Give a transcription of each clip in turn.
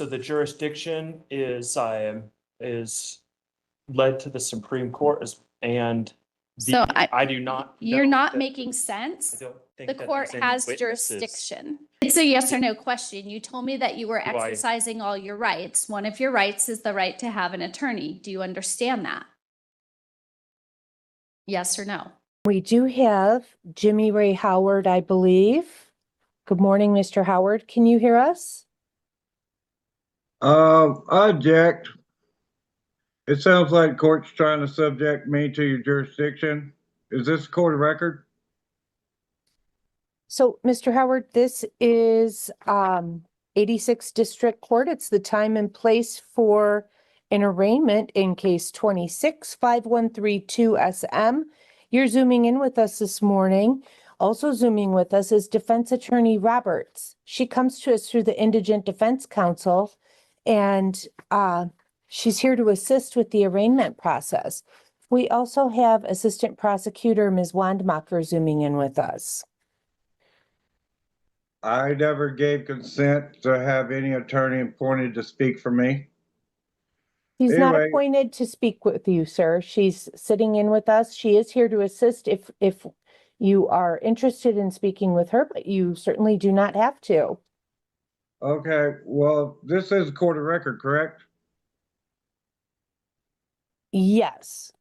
So the jurisdiction is led to the Supreme Court and So I do not. You're know not that- making I sense. don't think The that court there's any has witnesses. jurisdiction. It's a yes or no question. You told me that you were Do I- exercising all your rights. One of your rights is the right to have an attorney. Do you understand that? Yes or no? We do have Jimmy Ray Howard, I believe. Good morning, Mr. Howard. Can you hear us? I object. It sounds like court's trying to subject me to your jurisdiction. Is this a court of record? So, Mr. Howard, this is 86 District Court. It's the time and place for an arraignment in case 26-5132 SM. You're zooming in with us this morning. Also zooming with us is Defense Attorney Roberts. She comes to us through the Indigent Defense Council, and she's here to assist with the arraignment process. We also have Assistant Prosecutor Ms. Wandmacher zooming in with us. I never gave consent to have any attorney appointed to speak for me. She's not Anyway. appointed to speak with you, sir. She's sitting in with us. She is here to assist if you are interested in speaking with her, but you certainly do not have to. Okay, well, this is a court of record, correct? Yes.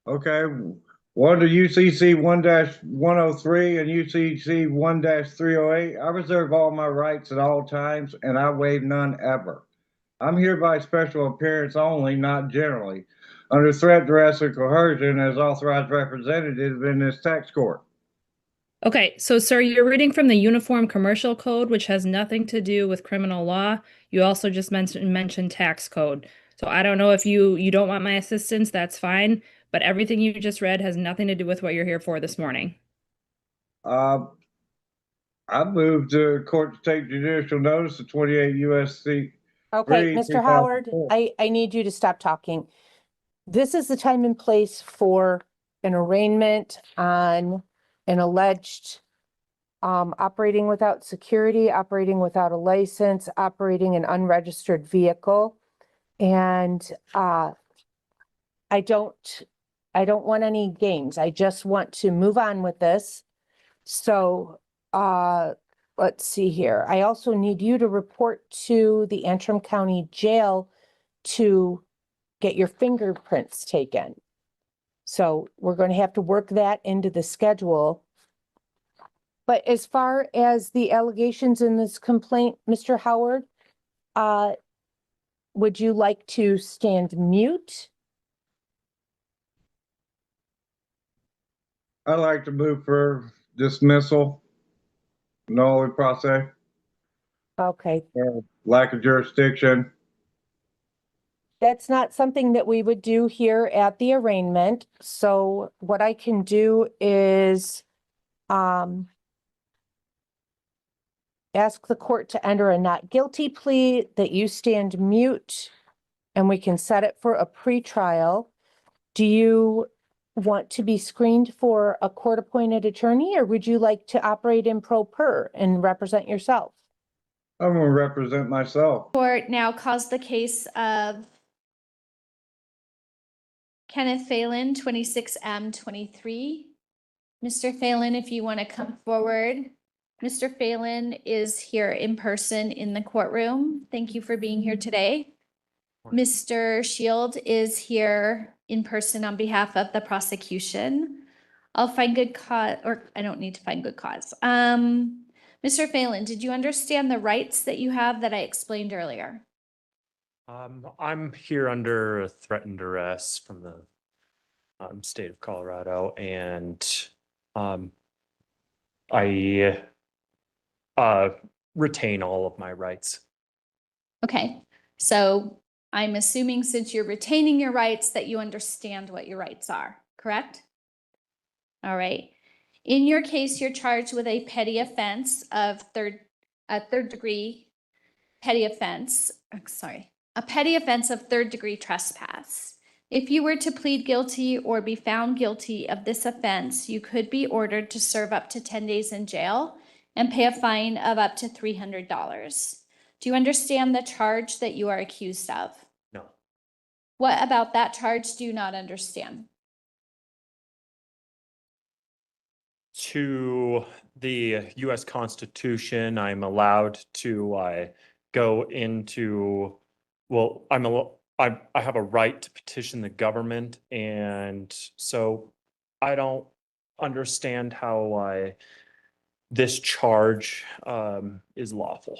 Okay, under UCC 1-103 and UCC 1-308, I reserve all my rights at all times and I waive none ever. I'm here by special appearance only, not generally, under threat, duress, or coercion as authorized representative in this tax court. Okay, so sir, you're reading from the Uniform Commercial Code, which has nothing to do with criminal law. You also just mentioned tax code. So I don't know if you don't want my assistance, that's fine. But everything you just read has nothing to do with what you're here for this morning. I move the court to take judicial notice of 28 USC. Okay, Mr. Howard, I need you to stop talking. This is the time and place for an arraignment on an alleged operating without security, operating without a license, operating an unregistered vehicle. And I don't want any games. I just want to move on with this. So let's see here. I also need you to report to the Antrim County Jail to get your fingerprints taken. So we're going to have to work that into the schedule. But as far as the allegations in this complaint, Mr. Howard, would you like to stand mute? I'd like to move for dismissal, null process, Okay. lack of jurisdiction. That's not something that we would do here at the arraignment. So what I can do is ask the court to enter a not guilty plea, that you stand mute, and we can set it for a pretrial. Do you want to be screened for a court-appointed attorney, or would you like to operate in pro per and represent yourself? I'm going to represent myself. Court now calls the case of Kenneth Phelan, 26M23. Mr. Phelan, if you want to come forward. Mr. Phelan is here in person in the courtroom. Thank you for being here today. Mr. Shield is here in person on behalf of the prosecution. I'll find good cause, or I don't need to find good cause. Mr. Phelan, did you understand the rights that you have that I explained earlier? I'm here under threat and duress from the state of Colorado, and I retain all of my rights. Okay, so I'm assuming since you're retaining your rights that you understand what your rights are, correct? All right. In your case, you're charged with a petty offense of third degree petty offense. A petty offense of third degree trespass. If you were to plead guilty or be found guilty of this offense, you could be ordered to serve up to 10 days in jail and pay a fine of up to $300. Do you understand the charge that you are accused of? No. What about that charge do you not understand? To the US Constitution, I'm allowed to go into, well, I have a right to petition the government, and so I don't understand how this charge is lawful.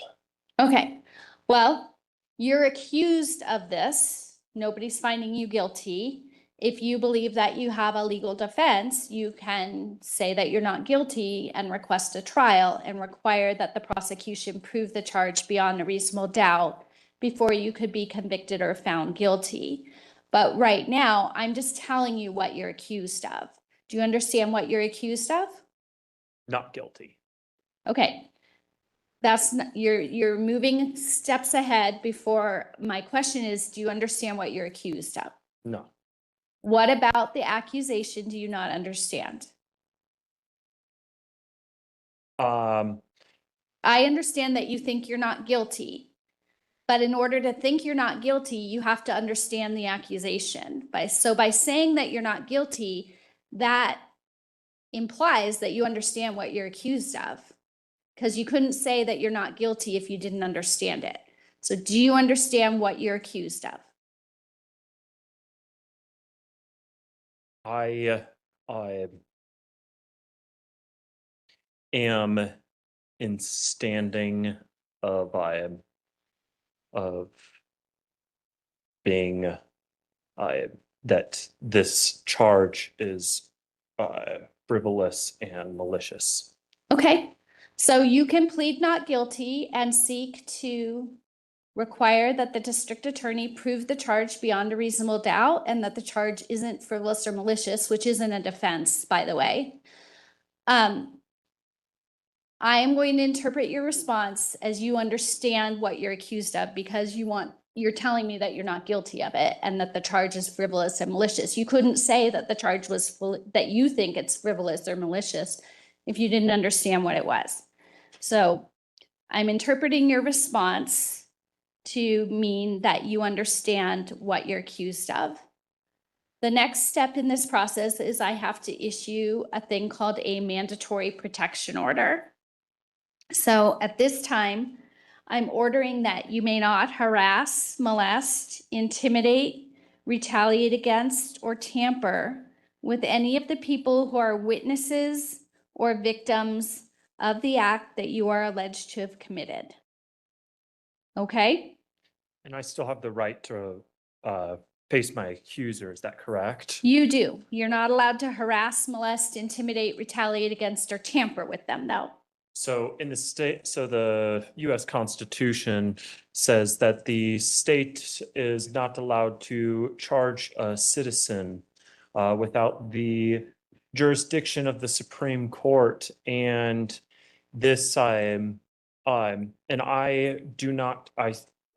Okay, well, you're accused of this. Nobody's finding you guilty. If you believe that you have a legal defense, you can say that you're not guilty and request a trial and require that the prosecution prove the charge beyond a reasonable doubt before you could be convicted or found guilty. But right now, I'm just telling you what you're accused of. Do you understand what you're accused of? Not guilty. Okay. That's not, you're moving steps ahead before my question is, do you understand what you're accused of? No. What about the accusation do you not understand? Um, I understand that you think you're not guilty, but in order to think you're not guilty, you have to understand the accusation. By saying that you're not guilty, that implies that you understand what you're accused of. Because you couldn't say that you're not guilty if you didn't understand it. So do you understand what you're accused of? I am in standing of being that this charge is frivolous and malicious. Okay, so you can plead not guilty and seek to require that the district attorney prove the charge beyond a reasonable doubt and that the charge isn't frivolous or malicious, which isn't a defense, by the way. I am going to interpret your response as you understand what you're accused of because you're telling me that you're not guilty of it and that the charge is frivolous and malicious. You couldn't say that the charge was that you think it's frivolous or malicious if you didn't understand what it was. So I'm interpreting your response to mean that you understand what you're accused of. The next step in this process is I have to issue a thing called a mandatory protection order. So at this time, I'm ordering that you may not harass, molest, intimidate, retaliate against, or tamper with any of the people who are witnesses or victims of the act that you are alleged to have committed. Okay? And I still have the right to face my accuser, is that correct? You do. You're not allowed to harass, molest, intimidate, retaliate against, or tamper with them, though. So in the state, so the US Constitution says that the state is not allowed to charge a citizen without the jurisdiction of the Supreme Court. And this and I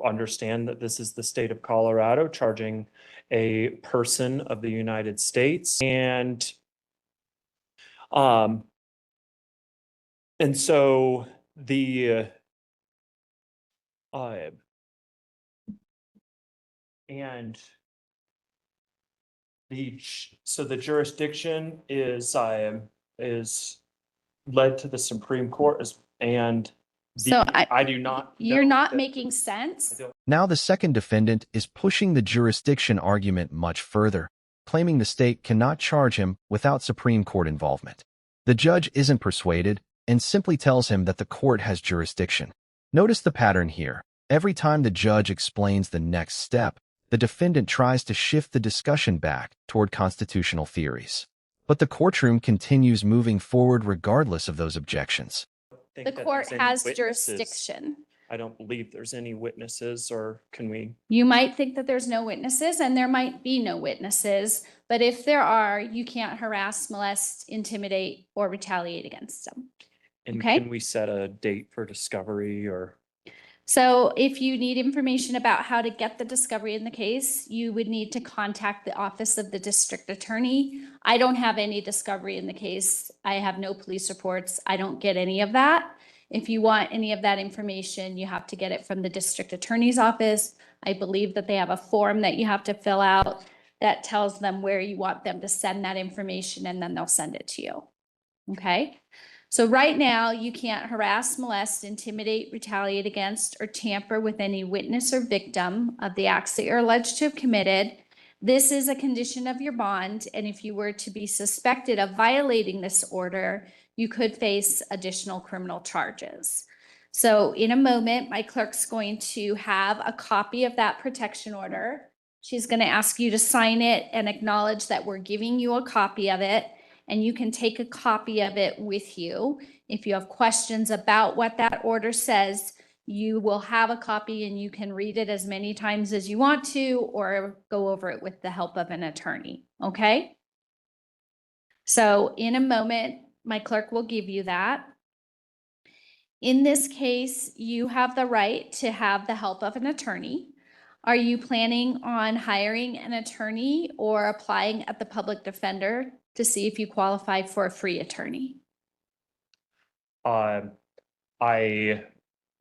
understand that this is the state of Colorado charging a person of the United States. And so the so the jurisdiction is led to the Supreme Court I do not. You're not making sense. Now the second defendant is pushing the jurisdiction argument much further, claiming the state cannot charge him without Supreme Court involvement. The judge isn't persuaded and simply tells him that the court has jurisdiction. Notice the pattern here. Every time the judge explains the next step, the defendant tries to shift the discussion back toward constitutional theories. But the courtroom continues moving forward regardless of those objections. The court has jurisdiction. I don't believe there's any witnesses, or can we? You might think that there's no witnesses and there might be no witnesses, but if there are, you can't harass, molest, intimidate, or retaliate against them. And Okay. can we set a date for discovery or? So if you need information about how to get the discovery in the case, you would need to contact the office of the district attorney. I don't have any discovery in the case. I have no police reports. I don't get any of that. If you want any of that information, you have to get it from the district attorney's office. I believe that they have a form that you have to fill out that tells them where you want them to send that information, and then they'll send it to you. Okay? So right now, you can't harass, molest, intimidate, retaliate against, or tamper with any witness or victim of the acts that you're alleged to have committed. This is a condition of your bond, and if you were to be suspected of violating this order, you could face additional criminal charges. So in a moment, my clerk's going to have a copy of that protection order. She's going to ask you to sign it and acknowledge that we're giving you a copy of it, and you can take a copy of it with you. If you have questions about what that order says, you will have a copy and you can read it as many times as you want to, or go over it with the help of an attorney, okay? So in a moment, my clerk will give you that. In this case, you have the right to have the help of an attorney. Are you planning on hiring an attorney or applying at the public defender to see if you qualify for a free attorney? I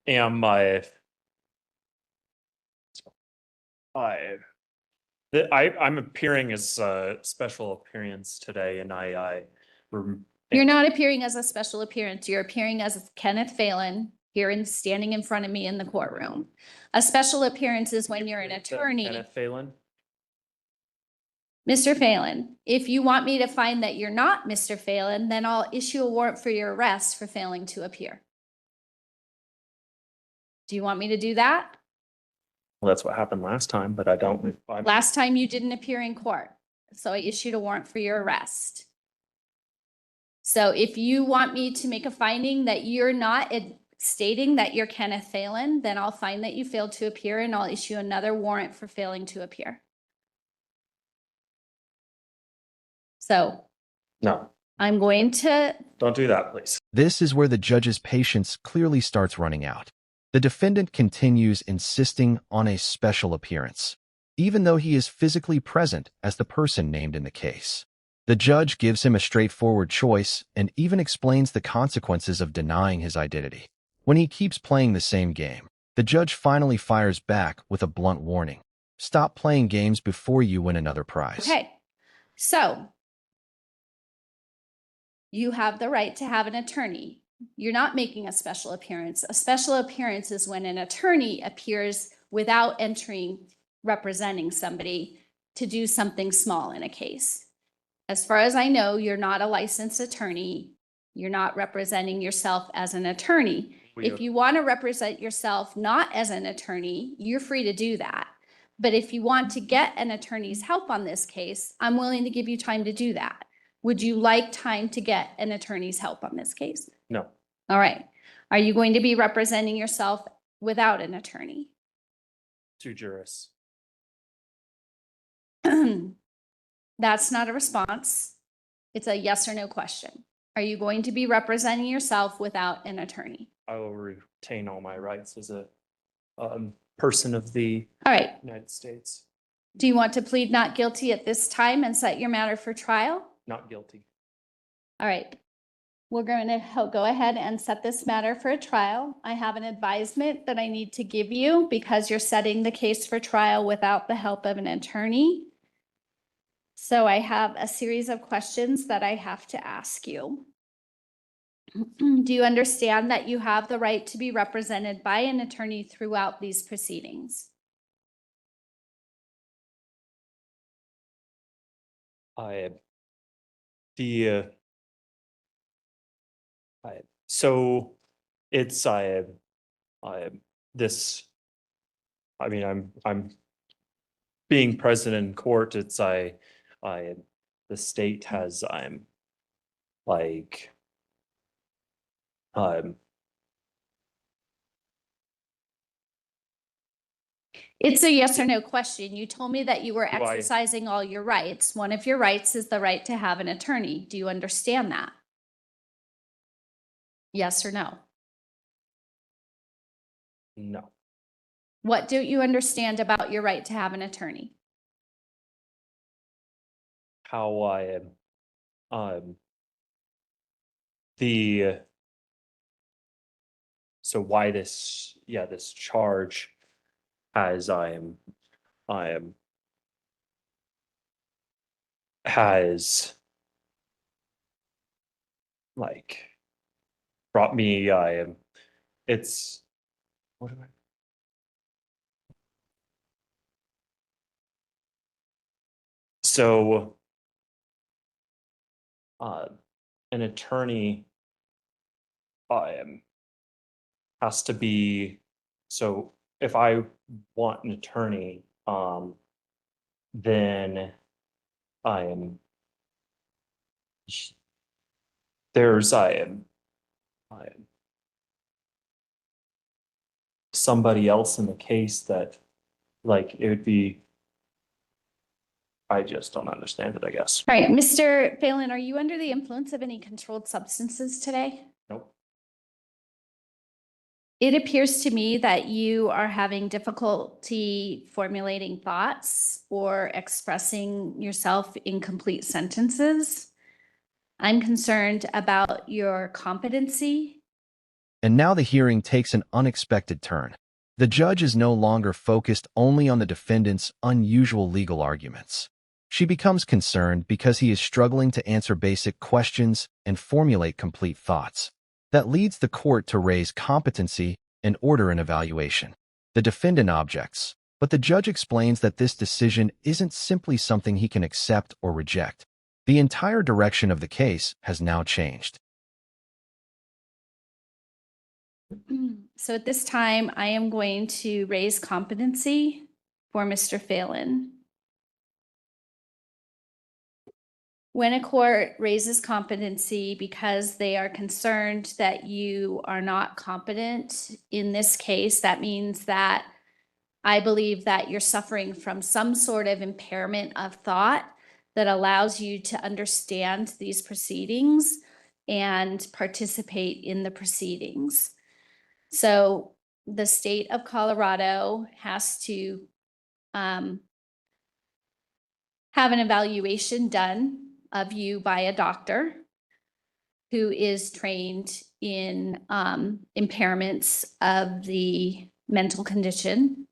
am I'm appearing as a special appearance today, and You're not appearing as a special appearance. You're appearing as Kenneth Phelan here and standing in front of me in the courtroom. A special appearance is when you're an attorney. Kenneth Phelan. Mr. Phelan, if you want me to find that you're not Mr. Phelan, then I'll issue a warrant for your arrest for failing to appear. Do you want me to do that? Well, that's what happened last time, but I don't. Last time you didn't appear in court, so I issued a warrant for your arrest. So if you want me to make a finding that you're not stating that you're Kenneth Phelan, then I'll find that you failed to appear and I'll issue another warrant for failing to appear. So No, I'm going to. don't do that, please. This is where the judge's patience clearly starts running out. The defendant continues insisting on a special appearance, even though he is physically present as the person named in the case. The judge gives him a straightforward choice and even explains the consequences of denying his identity. When he keeps playing the same game, the judge finally fires back with a blunt warning. Stop playing games before you win another prize. Okay, so you have the right to have an attorney. You're not making a special appearance. A special appearance is when an attorney appears without representing somebody to do something small in a case. As far as I know, you're not a licensed attorney. You're not representing yourself as an attorney. If you want to represent yourself not as an attorney, you're free to do that. But if you want to get an attorney's help on this case, I'm willing to give you time to do that. Would you like time to get an attorney's help on this case? No. All right. Are you going to be representing yourself without an attorney? To jurists. That's not a response. It's a yes or no question. Are you going to be representing yourself without an attorney? I will retain all my rights as a person of the All right. United States. Do you want to plead not guilty at this time and set your matter for trial? Not guilty. All right. We're going to go ahead and set this matter for a trial. I have an advisement that I need to give you because you're setting the case for trial without the help of an attorney. So I have a series of questions that I have to ask you. Do you understand that you have the right to be represented by an attorney throughout these proceedings? So it's this. I mean, I'm being present in court. It's the state has It's a yes or no question. You told me that you were Do I- exercising all your rights. One of your rights is the right to have an attorney. Do you understand that? Yes or no? no. What don't you understand about your right to have an attorney? How I am the so why this, this charge has, has like brought me, it's, what do I? So, an attorney, has to be, so if I want an attorney, then I am, there's, I am somebody else in the case that, like, it would be, I just don't understand it, I guess. All right, Mr. Phelan, are you under the influence of any controlled substances today? Nope. It appears to me that you are having difficulty formulating thoughts or expressing yourself in complete sentences. I'm concerned about your competency. And now the hearing takes an unexpected turn. The judge is no longer focused only on the defendant's unusual legal arguments. She becomes concerned because he is struggling to answer basic questions and formulate complete thoughts. That leads the court to raise competency and order an evaluation. The defendant objects, but the judge explains that this decision isn't simply something he can accept or reject. The entire direction of the case has now changed. So at this time, I am going to raise competency for Mr. Phelan. When a court raises competency because they are concerned that you are not competent in this case, that means that I believe that you're suffering from some sort of impairment of thought that allows you to understand these proceedings and participate in the proceedings. So the state of Colorado has to have an evaluation done of you by a doctor who is trained in impairments of the mental condition.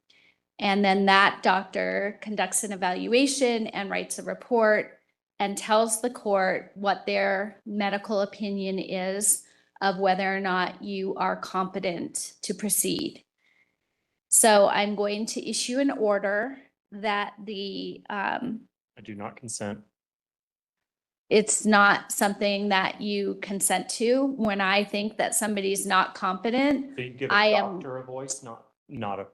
And then that doctor conducts an evaluation and writes a report and tells the court what their medical opinion is of whether or not you are competent to proceed. So I'm going to issue an order that I do not consent. it's not something that you consent to. When I think that somebody's not competent, They give I a am- doctor a voice, not a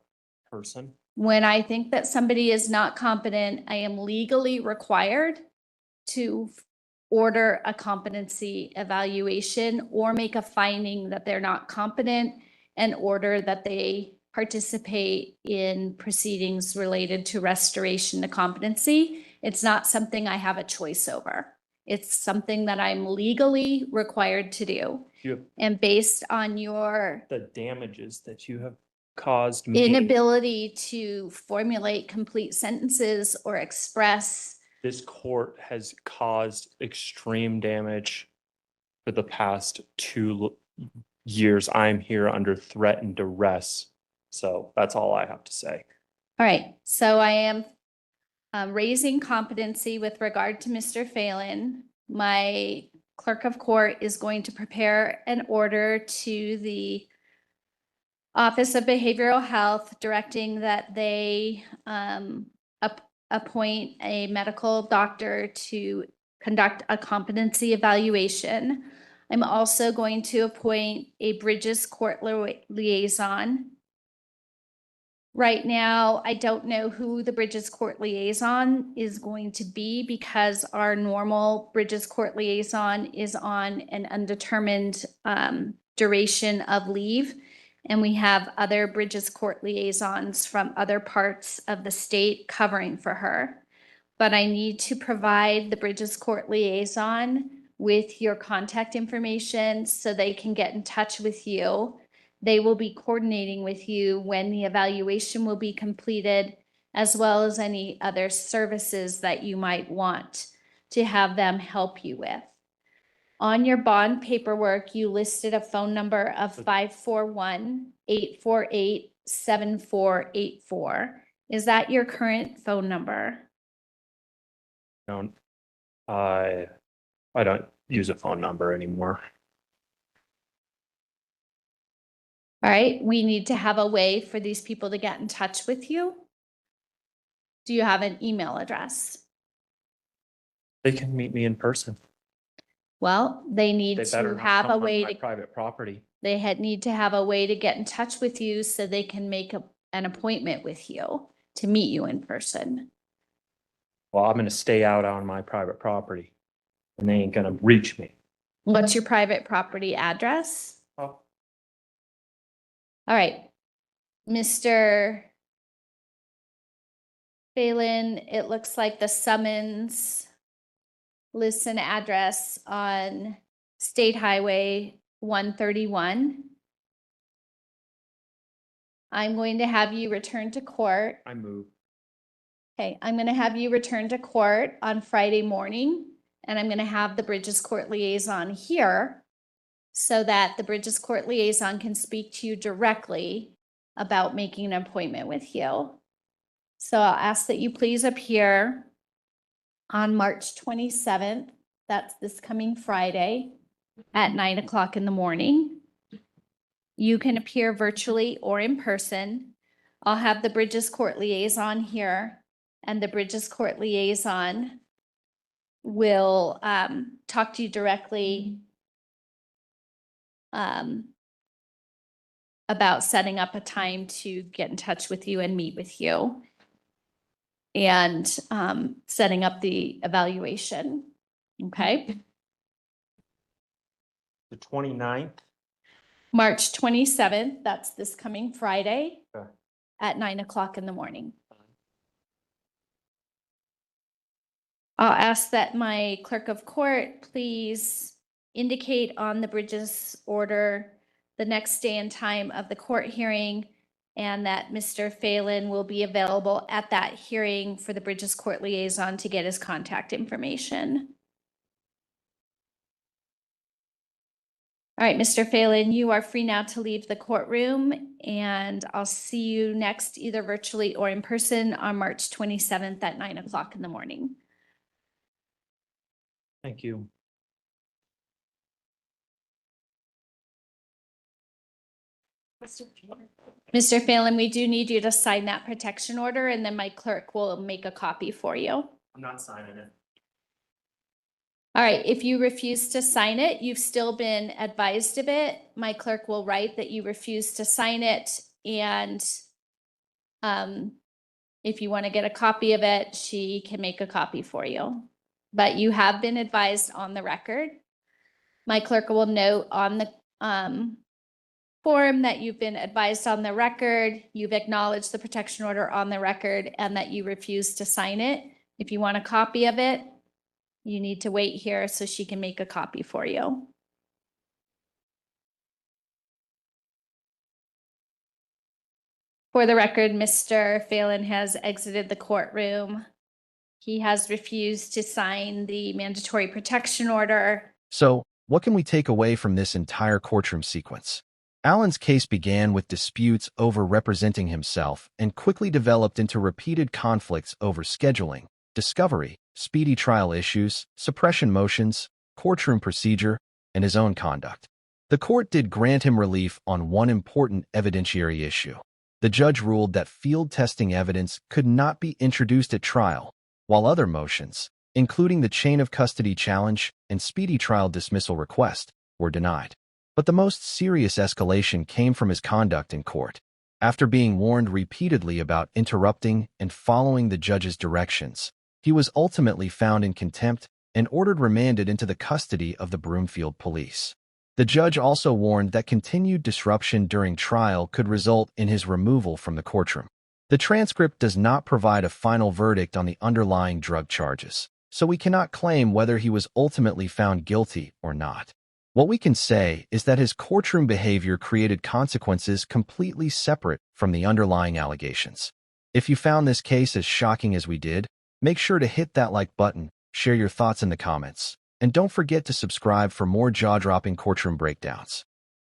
person. when I think that somebody is not competent, I am legally required to order a competency evaluation or make a finding that they're not competent and order that they participate in proceedings related to restoration to competency. It's not something I have a choice over. It's something that I'm legally required to do. You have And based on your the damages that you have caused me. inability to formulate complete sentences or express, This court has caused extreme damage for the past 2 years. I'm here under threat and duress. So that's all I have to say. all right, so I am raising competency with regard to Mr. Phelan. My clerk of court is going to prepare an order to the Office of Behavioral Health directing that they appoint a medical doctor to conduct a competency evaluation. I'm also going to appoint a Bridges Court liaison. Right now, I don't know who the Bridges Court liaison is going to be because our normal Bridges Court liaison is on an undetermined duration of leave. And we have other Bridges Court liaisons from other parts of the state covering for her. But I need to provide the Bridges Court liaison with your contact information so they can get in touch with you. They will be coordinating with you when the evaluation will be completed, as well as any other services that you might want to have them help you with. On your bond paperwork, you listed a phone number of 541-848-7484. Is that your current phone number? Don't, I don't use a phone number anymore. All right, we need to have a way for these people to get in touch with you. Do you have an email address? They can meet me in person. Well, they need They better to not have come a on way my to, private property. they need to have a way to get in touch with you so they can make an appointment with you to meet you in person. Well, I'm gonna stay out on my private property and they ain't gonna reach me. What's your private property address? Oh, All right, Mr. Phelan, it looks like the summons lists an address on State Highway 131. I'm going to have you return to court. I moved. Okay, I'm gonna have you return to court on Friday morning, and I'm gonna have the Bridges Court Liaison here so that the Bridges Court Liaison can speak to you directly about making an appointment with you. So I'll ask that you please appear on March 27th. That's this coming Friday at 9 o'clock in the morning. You can appear virtually or in person. I'll have the Bridges Court Liaison here, and the Bridges Court Liaison will talk to you directly about setting up a time to get in touch with you and meet with you, and setting up the evaluation. Okay, The 29th. March 27th, that's this coming Friday Okay. at 9 o'clock in the morning. I'll ask that my clerk of court please indicate on the Bridges order the next day and time of the court hearing, and that Mr. Phelan will be available at that hearing for the Bridges Court Liaison to get his contact information. All right, Mr. Phelan, you are free now to leave the courtroom, and I'll see you next either virtually or in person on March 27th at 9 o'clock in the morning. Thank you. Mr. Phelan, we do need you to sign that protection order, and then my clerk will make a copy for you. I'm not signing it. All right, if you refuse to sign it, you've still been advised of it. My clerk will write that you refuse to sign it, and if you want to get a copy of it, she can make a copy for you. But you have been advised on the record. My clerk will note on the form that you've been advised on the record, you've acknowledged the protection order on the record, and that you refuse to sign it. If you want a copy of it, you need to wait here so she can make a copy for you. For the record, Mr. Phelan has exited the courtroom. He has refused to sign the mandatory protection order. So, what can we take away from this entire courtroom sequence? Allen's case began with disputes over representing himself and quickly developed into repeated conflicts over scheduling, discovery, speedy trial issues, suppression motions, courtroom procedure, and his own conduct. The court did grant him relief on one important evidentiary issue. The judge ruled that field testing evidence could not be introduced at trial, while other motions, including the chain of custody challenge and speedy trial dismissal request, were denied. But the most serious escalation came from his conduct in court. After being warned repeatedly about interrupting and following the judge's directions, he was ultimately found in contempt and ordered remanded into the custody of the Broomfield police. The judge also warned that continued disruption during trial could result in his removal from the courtroom. The transcript does not provide a final verdict on the underlying drug charges, so we cannot claim whether he was ultimately found guilty or not. What we can say is that his courtroom behavior created consequences completely separate from the underlying allegations. If you found this case as shocking as we did, make sure to hit that like button, share your thoughts in the comments, And don't forget to subscribe for more jaw-dropping courtroom breakdowns.